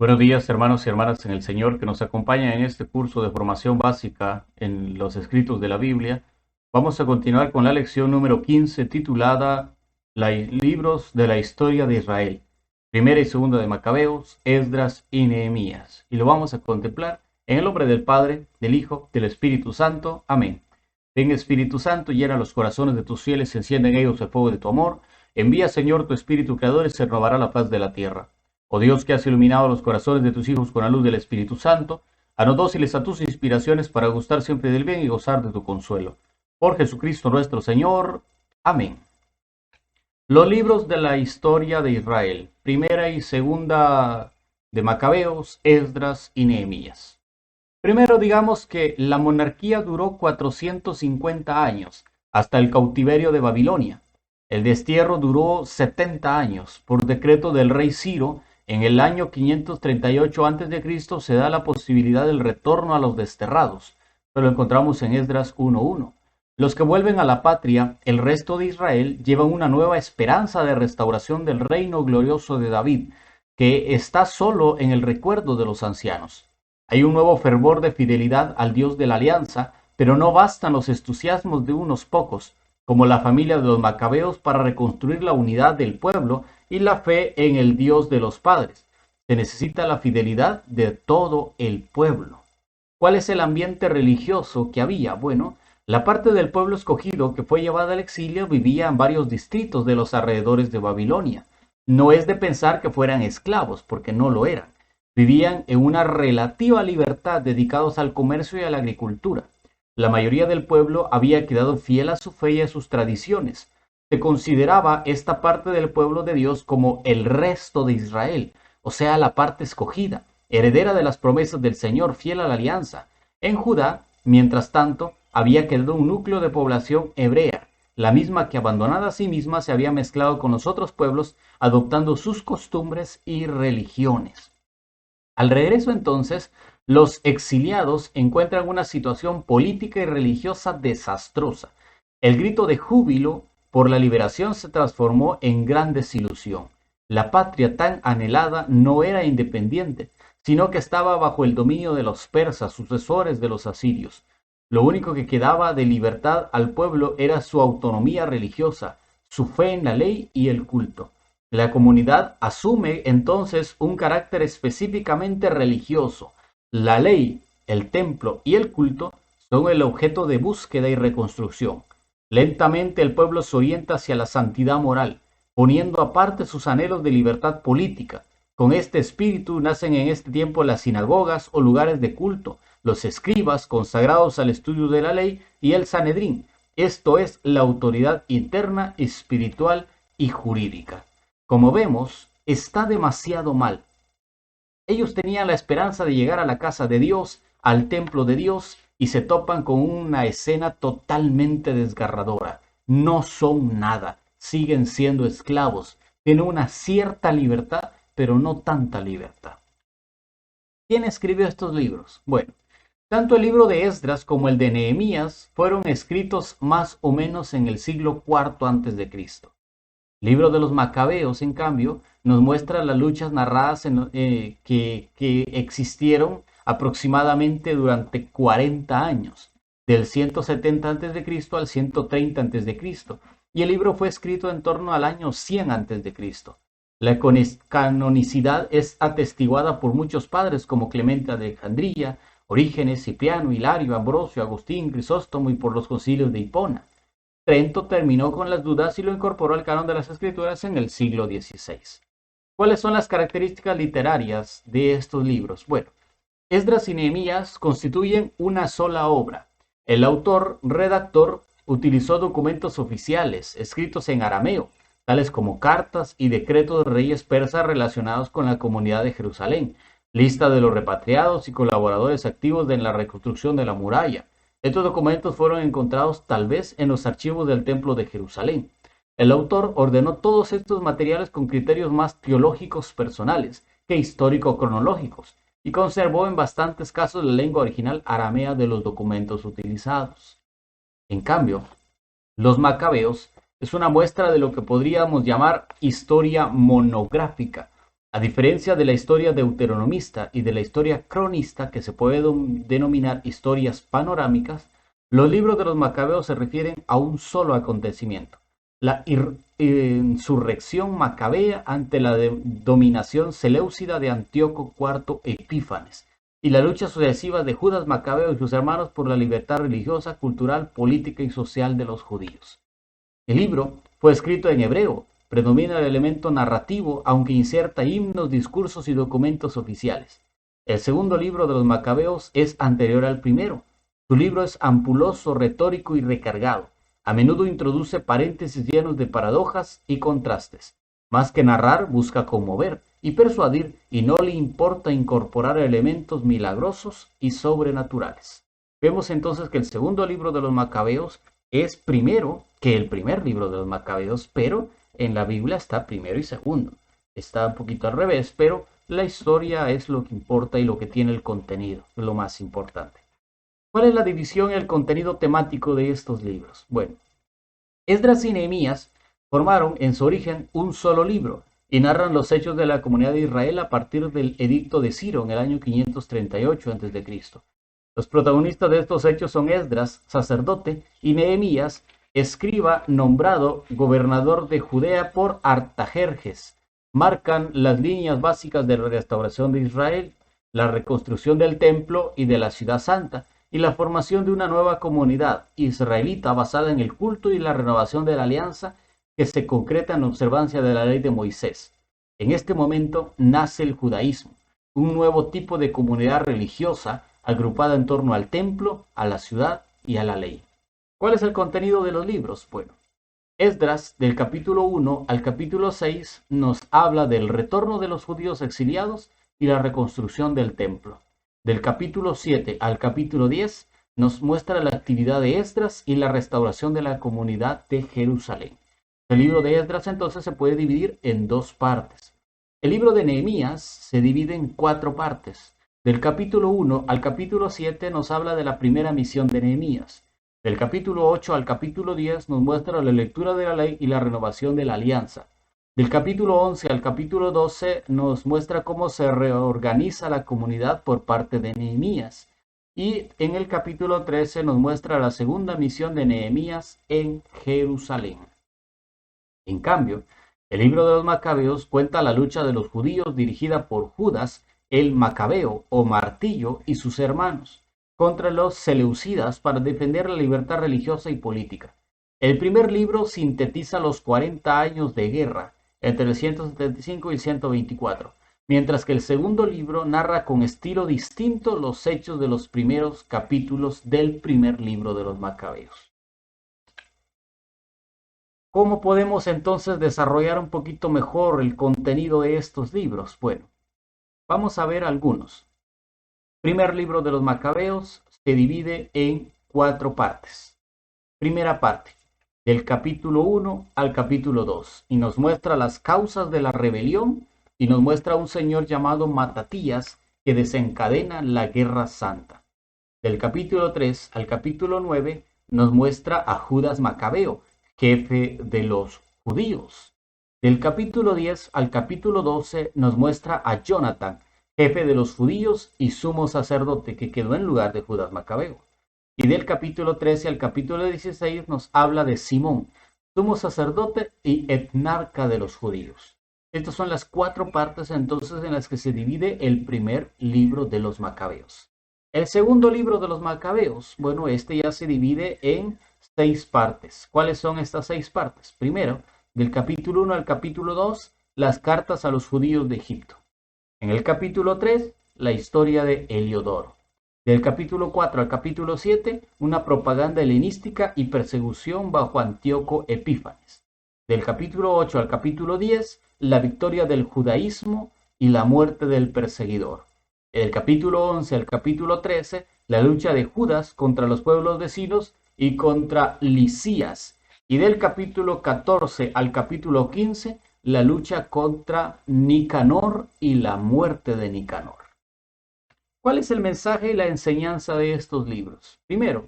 Buenos días, hermanos y hermanas en el Señor que nos acompañan en este curso de formación básica en los escritos de la Biblia. Vamos a continuar con la lección número 15 titulada Libros de la historia de Israel, primera y segunda de Macabeos, Esdras y Nehemías. Y lo vamos a contemplar en el nombre del Padre, del Hijo, del Espíritu Santo. Amén. Ven, Espíritu Santo, llena los corazones de tus fieles, enciende en ellos el fuego de tu amor. Envía, Señor, tu Espíritu Creador y se renovará la faz de la tierra. Oh Dios, que has iluminado los corazones de tus hijos con la luz del Espíritu Santo, haznos dóciles a tus inspiraciones para gustar siempre del bien y gozar de tu consuelo. Por Jesucristo nuestro Señor. Amén. Los libros de la historia de Israel, primera y segunda de Macabeos, Esdras y Nehemías. Primero digamos que la monarquía duró 450 años, hasta el cautiverio de Babilonia. El destierro duró 70 años. Por decreto del rey Ciro, en el año 538 a.C. se da la posibilidad del retorno a los desterrados. Lo encontramos en Esdras 1:1. Los que vuelven a la patria, el resto de Israel, llevan una nueva esperanza de restauración del reino glorioso de David, que está solo en el recuerdo de los ancianos. Hay un nuevo fervor de fidelidad al Dios de la alianza, pero no bastan los entusiasmos de unos pocos, como la familia de los macabeos, para reconstruir la unidad del pueblo y la fe en el Dios de los padres. Se necesita la fidelidad de todo el pueblo. ¿Cuál es el ambiente religioso que había? Bueno, la parte del pueblo escogido que fue llevada al exilio vivía en varios distritos de los alrededores de Babilonia. No es de pensar que fueran esclavos, porque no lo eran. Vivían en una relativa libertad dedicados al comercio y a la agricultura. La mayoría del pueblo había quedado fiel a su fe y a sus tradiciones. Se consideraba esta parte del pueblo de Dios como el resto de Israel, o sea, la parte escogida, heredera de las promesas del Señor, fiel a la alianza. En Judá, mientras tanto, había quedado un núcleo de población hebrea, la misma que abandonada a sí misma se había mezclado con los otros pueblos, adoptando sus costumbres y religiones. Al regreso entonces, los exiliados encuentran una situación política y religiosa desastrosa. El grito de júbilo por la liberación se transformó en gran desilusión. La patria tan anhelada no era independiente, sino que estaba bajo el dominio de los persas, sucesores de los asirios. Lo único que quedaba de libertad al pueblo era su autonomía religiosa, su fe en la ley y el culto. La comunidad asume entonces un carácter específicamente religioso. La ley, el templo y el culto son el objeto de búsqueda y reconstrucción. Lentamente el pueblo se orienta hacia la santidad moral, poniendo aparte sus anhelos de libertad política. Con este espíritu nacen en este tiempo las sinagogas o lugares de culto, los escribas consagrados al estudio de la ley y el Sanedrín. Esto es la autoridad interna, espiritual y jurídica. Como vemos, está demasiado mal. Ellos tenían la esperanza de llegar a la casa de Dios, al templo de Dios, y se topan con una escena totalmente desgarradora. No son nada, siguen siendo esclavos, tienen una cierta libertad, pero no tanta libertad. ¿Quién escribió estos libros? Bueno, tanto el libro de Esdras como el de Nehemías fueron escritos más o menos en el siglo IV a.C. El libro de los Macabeos, en cambio, nos muestra las luchas narradas que existieron aproximadamente durante 40 años, del 170 a.C. al 130 a.C., y el libro fue escrito en torno al año 100 a.C. La canonicidad es atestiguada por muchos padres como Clemente de Alejandría, Orígenes, Cipriano, Hilario, Ambrosio, Agustín, Crisóstomo y por los concilios de Hipona. Trento terminó con las dudas y lo incorporó al canon de las escrituras en el siglo XVI. ¿Cuáles son las características literarias de estos libros? Bueno, Esdras y Nehemías constituyen una sola obra. El autor, redactor, utilizó documentos oficiales escritos en arameo, tales como cartas y decretos de reyes persas relacionados con la comunidad de Jerusalén, lista de los repatriados y colaboradores activos en la reconstrucción de la muralla. Estos documentos fueron encontrados tal vez en los archivos del Templo de Jerusalén. El autor ordenó todos estos materiales con criterios más teológicos personales que histórico-cronológicos y conservó en bastantes casos la lengua original aramea de los documentos utilizados. En cambio, los Macabeos es una muestra de lo que podríamos llamar historia monográfica, A diferencia de la historia deuteronomista y de la historia cronista, que se puede denominar historias panorámicas, los libros de los Macabeos se refieren a un solo acontecimiento: la insurrección macabea ante la dominación seleucida de Antíoco IV Epífanes, y la lucha sucesiva de Judas Macabeo y sus hermanos por la libertad religiosa, cultural, política y social de los judíos. El libro fue escrito en hebreo. Predomina el elemento narrativo, aunque inserta himnos, discursos y documentos oficiales. El segundo libro de los Macabeos es anterior al primero. Su libro es ampuloso, retórico y recargado. A menudo introduce paréntesis llenos de paradojas y contrastes. Más que narrar, busca conmover y persuadir, y no le importa incorporar elementos milagrosos y sobrenaturales. Vemos entonces que el segundo libro de los Macabeos es primero que el primer libro de los Macabeos, pero en la Biblia está primero y segundo. Está un poquito al revés, pero la historia es lo que importa y lo que tiene el contenido, es lo más importante. ¿Cuál es la división y el contenido temático de estos libros? Bueno, Esdras y Nehemías formaron en su origen un solo libro y narran los hechos de la comunidad de Israel a partir del edicto de Ciro en el año 538 a.C. Los protagonistas de estos hechos son Esdras, sacerdote, y Nehemías, escriba nombrado gobernador de Judea por Artajerjes. Marcan las líneas básicas de la restauración de Israel, la reconstrucción del templo y de la ciudad santa, y la formación de una nueva comunidad israelita basada en el culto y la renovación de la alianza que se concreta en observancia de la ley de Moisés. En este momento nace el judaísmo, un nuevo tipo de comunidad religiosa agrupada en torno al templo, a la ciudad y a la ley. ¿Cuál es el contenido de los libros? Bueno, Esdras, del capítulo 1 al capítulo 6, nos habla del retorno de los judíos exiliados y la reconstrucción del templo. Del capítulo 7 al capítulo 10, nos muestra la actividad de Esdras y la restauración de la comunidad de Jerusalén. El libro de Esdras entonces se puede dividir en dos partes. El libro de Nehemías se divide en 4 partes. Del capítulo 1 al capítulo 7 nos habla de la primera misión de Nehemías. Del capítulo 8 al capítulo 10 nos muestra la lectura de la ley y la renovación de la alianza. Del capítulo 11 al capítulo 12 nos muestra cómo se reorganiza la comunidad por parte de Nehemías. Y en el capítulo 13 nos muestra la segunda misión de Nehemías en Jerusalén. En cambio, el libro de los Macabeos cuenta la lucha de los judíos dirigida por Judas el Macabeo o Martillo y sus hermanos contra los seleucidas para defender la libertad religiosa y política. El primer libro sintetiza los 40 años de guerra entre el 175 y el 124, mientras que el segundo libro narra con estilo distinto los hechos de los primeros capítulos del primer libro de los Macabeos. ¿Cómo podemos entonces desarrollar un poquito mejor el contenido de estos libros? Bueno, vamos a ver algunos. Primer libro de los Macabeos se divide en 4 partes. Primera parte, del capítulo 1 al capítulo 2, y nos muestra las causas de la rebelión y nos muestra a un señor llamado Matatías que desencadena la guerra santa. Del capítulo 3 al capítulo 9 nos muestra a Judas Macabeo, jefe de los judíos. Del capítulo 10 al capítulo 12 nos muestra a Jonatán, jefe de los judíos y sumo sacerdote, que quedó en lugar de Judas Macabeo. Y del capítulo 13 al capítulo 16 nos habla de Simón, sumo sacerdote y etnarca de los judíos. Estas son las 4 partes entonces en las que se divide el primer libro de los Macabeos. El segundo libro de los Macabeos, bueno, este ya se divide en 6 partes. ¿Cuáles son estas 6 partes? Primero, del capítulo 1 al capítulo 2, las cartas a los judíos de Egipto. En el capítulo 3, la historia de Heliodoro. Del capítulo 4 al capítulo 7, una propaganda helenística y persecución bajo Antíoco Epífanes. Del capítulo 8 al capítulo 10, la victoria del judaísmo y la muerte del perseguidor. Del capítulo 11 al capítulo 13, la lucha de Judas contra los pueblos vecinos y contra Lisías. Y del capítulo 14 al capítulo 15, la lucha contra Nicanor y la muerte de Nicanor. ¿Cuál es el mensaje y la enseñanza de estos libros? Primero,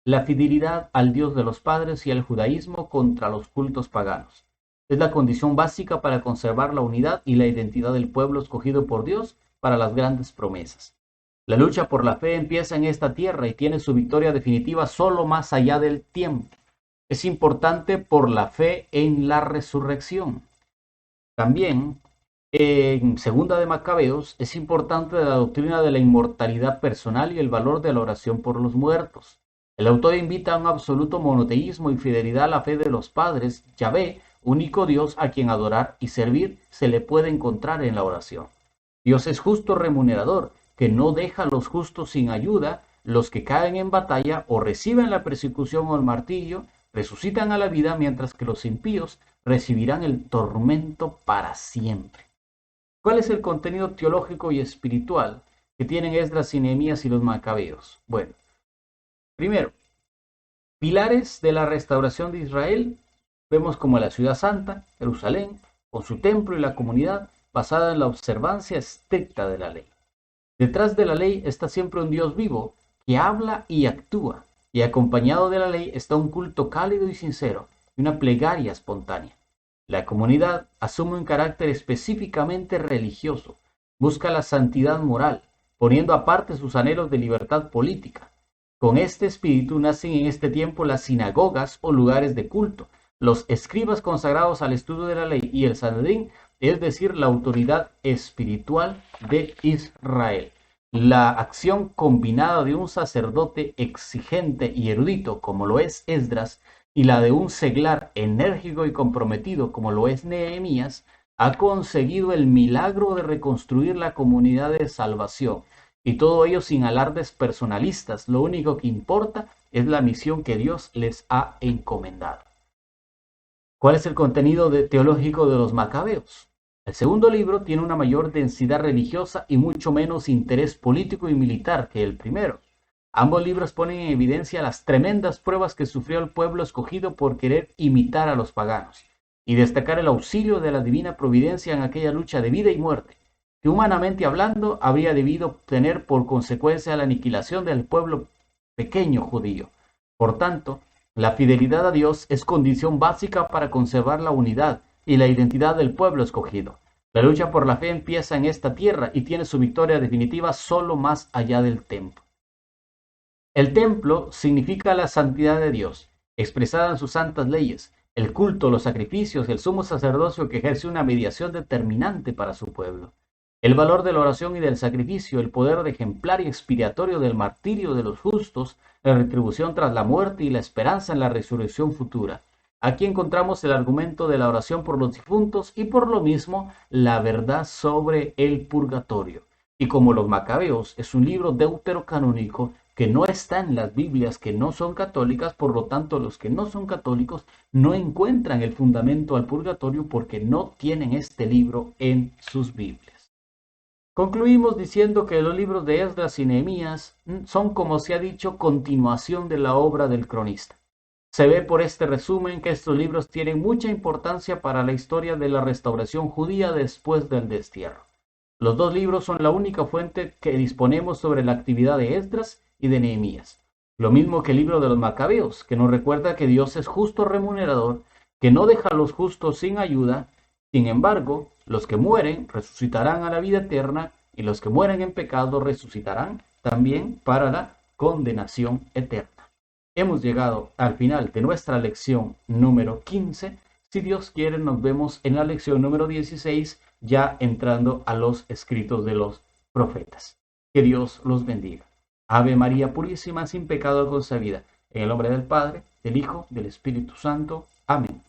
la fidelidad al Dios de los padres y al judaísmo contra los cultos paganos. Es la condición básica para conservar la unidad y la identidad del pueblo escogido por Dios para las grandes promesas. La lucha por la fe empieza en esta tierra y tiene su victoria definitiva solo más allá del tiempo. Es importante por la fe en la resurrección. También, en Segunda de Macabeos, es importante la doctrina de la inmortalidad personal y el valor de la oración por los muertos. El autor invita a un absoluto monoteísmo y fidelidad a la fe de los padres. Yahvé, único Dios a quien adorar y servir, se le puede encontrar en la oración. Dios es justo remunerador, que no deja a los justos sin ayuda. Los que caen en batalla o reciben la persecución o el martirio, resucitan a la vida, mientras que los impíos recibirán el tormento para siempre. ¿Cuál es el contenido teológico y espiritual que tienen Esdras y Nehemías y los Macabeos? Bueno, primero, pilares de la restauración de Israel. Vemos como la ciudad santa, Jerusalén, con su templo y la comunidad basada en la observancia estricta de la ley. Detrás de la ley está siempre un Dios vivo que habla y actúa, y acompañado de la ley está un culto cálido y sincero y una plegaria espontánea. La comunidad asume un carácter específicamente religioso, busca la santidad moral, poniendo aparte sus anhelos de libertad política. Con este espíritu nacen en este tiempo las sinagogas o lugares de culto, los escribas consagrados al estudio de la ley y el Sanedrín, es decir, la autoridad espiritual de Israel. La acción combinada de un sacerdote exigente y erudito, como lo es Esdras, y la de un seglar enérgico y comprometido, como lo es Nehemías, ha conseguido el milagro de reconstruir la comunidad de salvación. Y todo ello sin alardes personalistas. Lo único que importa es la misión que Dios les ha encomendado. ¿Cuál es el contenido teológico de los Macabeos? El segundo libro tiene una mayor densidad religiosa y mucho menos interés político y militar que el primero. Ambos libros ponen en evidencia las tremendas pruebas que sufrió el pueblo escogido por querer imitar a los paganos y destacar el auxilio de la divina providencia en aquella lucha de vida y muerte, que humanamente hablando habría debido tener por consecuencia la aniquilación del pueblo pequeño judío. Por tanto, la fidelidad a Dios es condición básica para conservar la unidad y la identidad del pueblo escogido. La lucha por la fe empieza en esta tierra y tiene su victoria definitiva solo más allá del templo. El templo significa la santidad de Dios, expresada en sus santas leyes, el culto, los sacrificios, el sumo sacerdocio que ejerce una mediación determinante para su pueblo. El valor de la oración y del sacrificio, el poder de ejemplar y expiatorio del martirio de los justos, la retribución tras la muerte y la esperanza en la resurrección futura. Aquí encontramos el argumento de la oración por los difuntos y por lo mismo la verdad sobre el purgatorio. Y como los Macabeos es un libro deuterocanónico que no está en las Biblias que no son católicas, por lo tanto los que no son católicos no encuentran el fundamento al purgatorio porque no tienen este libro en sus Biblias. Concluimos diciendo que los libros de Esdras y Nehemías son, como se ha dicho, continuación de la obra del cronista. Se ve por este resumen que estos libros tienen mucha importancia para la historia de la restauración judía después del destierro. Los dos libros son la única fuente que disponemos sobre la actividad de Esdras y de Nehemías. Lo mismo que el libro de los Macabeos, que nos recuerda que Dios es justo remunerador, que no deja a los justos sin ayuda. Sin embargo, los que mueren resucitarán a la vida eterna y los que mueren en pecado resucitarán también para la condenación eterna. Hemos llegado al final de nuestra lección número 15. Si Dios quiere, nos vemos en la lección número 16, ya entrando a los escritos de los profetas. Que Dios los bendiga. Ave María Purísima, sin pecado concebida. En el nombre del Padre, del Hijo, del Espíritu Santo. Amén.